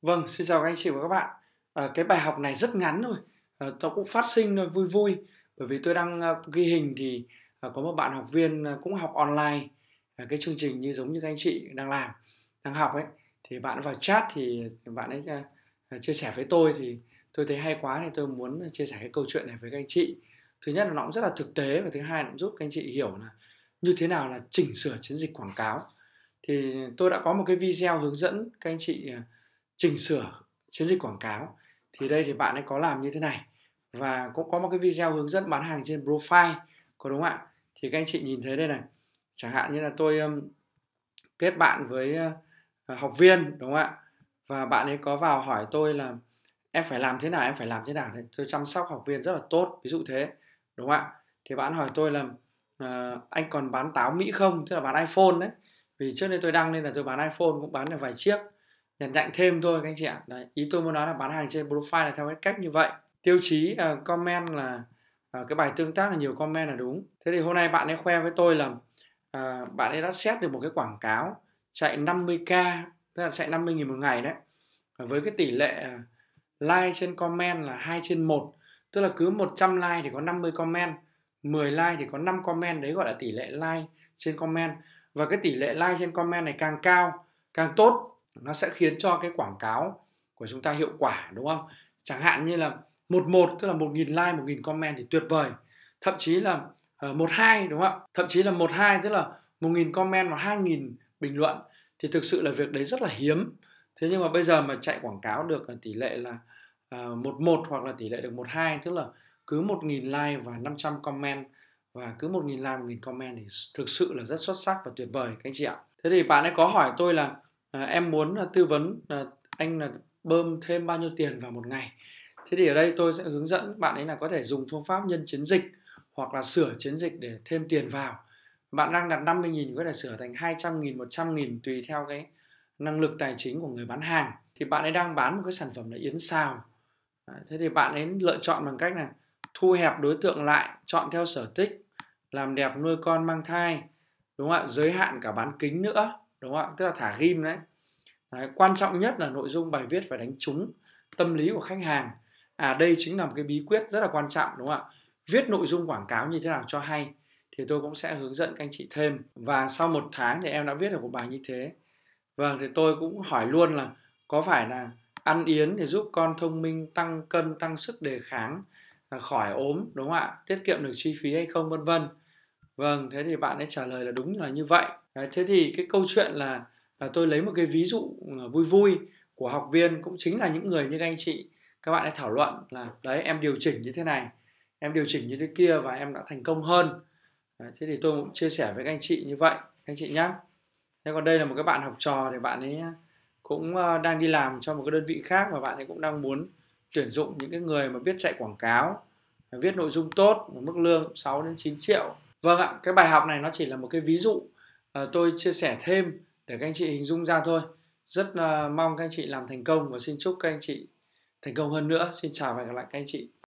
Vâng, xin chào các anh chị và các bạn. Cái bài học này rất ngắn thôi, nó cũng phát sinh thôi, vui vui. Bởi vì tôi đang, ghi hình thì, có một bạn học viên, cũng học online, cái chương trình giống như các anh chị đang làm, đang học ấy. Thì bạn vào chat thì bạn ấy, chia sẻ với tôi thì tôi thấy hay quá thì tôi muốn chia sẻ cái câu chuyện này với các anh chị. Thứ nhất là nó cũng rất là thực tế và thứ hai là cũng giúp các anh chị hiểu là như thế nào là chỉnh sửa chiến dịch quảng cáo. Thì tôi đã có một cái video hướng dẫn các anh chị, chỉnh sửa chiến dịch quảng cáo. Thì đây thì bạn ấy có làm như thế này và cũng có một cái video hướng dẫn bán hàng trên profile, có đúng không ạ? Thì các anh chị nhìn thấy đây này, chẳng hạn như là tôi, kết bạn với, học viên, đúng không ạ? Và bạn ấy có vào hỏi tôi là "Em phải làm thế nào, em phải làm thế nào để tôi chăm sóc học viên rất là tốt?" Ví dụ thế, đúng không ạ? Thì bạn hỏi tôi là "Anh còn bán táo Mỹ không?" Tức là bán iPhone đấy. Vì trước đây tôi đăng lên là tôi bán iPhone, cũng bán được vài chiếc, nhặt nhạnh thêm thôi các anh chị ạ. Đấy, ý tôi muốn nói là bán hàng trên profile là theo cái cách như vậy. Tiêu chí, comment là, cái bài tương tác là nhiều comment là đúng. Thế thì hôm nay bạn ấy khoe với tôi là, bạn ấy đã set được một cái quảng cáo chạy 50k, tức là chạy 50.000 một ngày đấy. Với cái tỷ lệ, like trên comment là 2/1, tức là cứ 100 like thì có 50 comment, 10 like thì có 5 comment, đấy gọi là tỷ lệ like trên comment. Và cái tỷ lệ like trên comment này càng cao, càng tốt, nó sẽ khiến cho cái quảng cáo của chúng ta hiệu quả, đúng không? Chẳng hạn như là 11, tức là 1.000 like, 1.000 comment thì tuyệt vời. Thậm chí là 12, đúng không ạ? Thậm chí là 12, tức là 1.000 comment và 2.000 bình luận thì thực sự là việc đấy rất là hiếm. Thế nhưng mà bây giờ mà chạy quảng cáo được tỷ lệ là 11 hoặc là tỷ lệ được 12, tức là cứ 1.000 like và 500 comment và cứ 1.000 like, 1.000 comment thì thực sự là rất xuất sắc và tuyệt vời các anh chị ạ. Thế thì bạn ấy có hỏi tôi là em muốn tư vấn anh là bơm thêm bao nhiêu tiền vào một ngày. Thế thì ở đây tôi sẽ hướng dẫn bạn ấy là có thể dùng phương pháp nhân chiến dịch hoặc là sửa chiến dịch để thêm tiền vào. Bạn đang đặt 50.000 có thể sửa thành 200.000, 100.000 tùy theo cái năng lực tài chính của người bán hàng. Thì bạn ấy đang bán một cái sản phẩm là yến xào. Thế thì bạn ấy lựa chọn bằng cách là thu hẹp đối tượng lại, chọn theo sở thích, làm đẹp nuôi con mang thai, đúng không ạ? Giới hạn cả bán kính nữa, đúng không ạ? Tức là thả ghim đấy. Đấy. Quan trọng nhất là nội dung bài viết phải đánh trúng tâm lý của khách hàng. Đây chính là một cái bí quyết rất là quan trọng, đúng không ạ? Viết nội dung quảng cáo như thế nào cho hay thì tôi cũng sẽ hướng dẫn các anh chị thêm. Và sau 1 tháng thì em đã viết được một bài như thế. Vâng, thì tôi cũng hỏi luôn là có phải là ăn yến thì giúp con thông minh, tăng cân, tăng sức đề kháng, khỏi ốm, đúng không ạ? Tiết kiệm được chi phí hay không, vân vân. Vâng, thế thì bạn ấy trả lời là đúng là như vậy. Đấy, thế thì cái câu chuyện là tôi lấy một cái ví dụ vui vui của học viên cũng chính là những người như các anh chị. Các bạn ấy thảo luận là đấy, em điều chỉnh như thế này, em điều chỉnh như thế kia và em đã thành công hơn. Đấy, thế thì tôi cũng chia sẻ với các anh chị như vậy, các anh chị nhé. Thế còn đây là một cái bạn học trò thì bạn ấy cũng đang đi làm cho một cái đơn vị khác và bạn ấy cũng đang muốn tuyển dụng những cái người mà biết chạy quảng cáo, viết nội dung tốt, một mức lương 6 đến 9 triệu. Vâng ạ, cái bài học này nó chỉ là một cái ví dụ tôi chia sẻ thêm để các anh chị hình dung ra thôi. Rất mong các anh chị làm thành công và xin chúc các anh chị thành công hơn nữa. Xin chào và hẹn gặp lại các anh chị.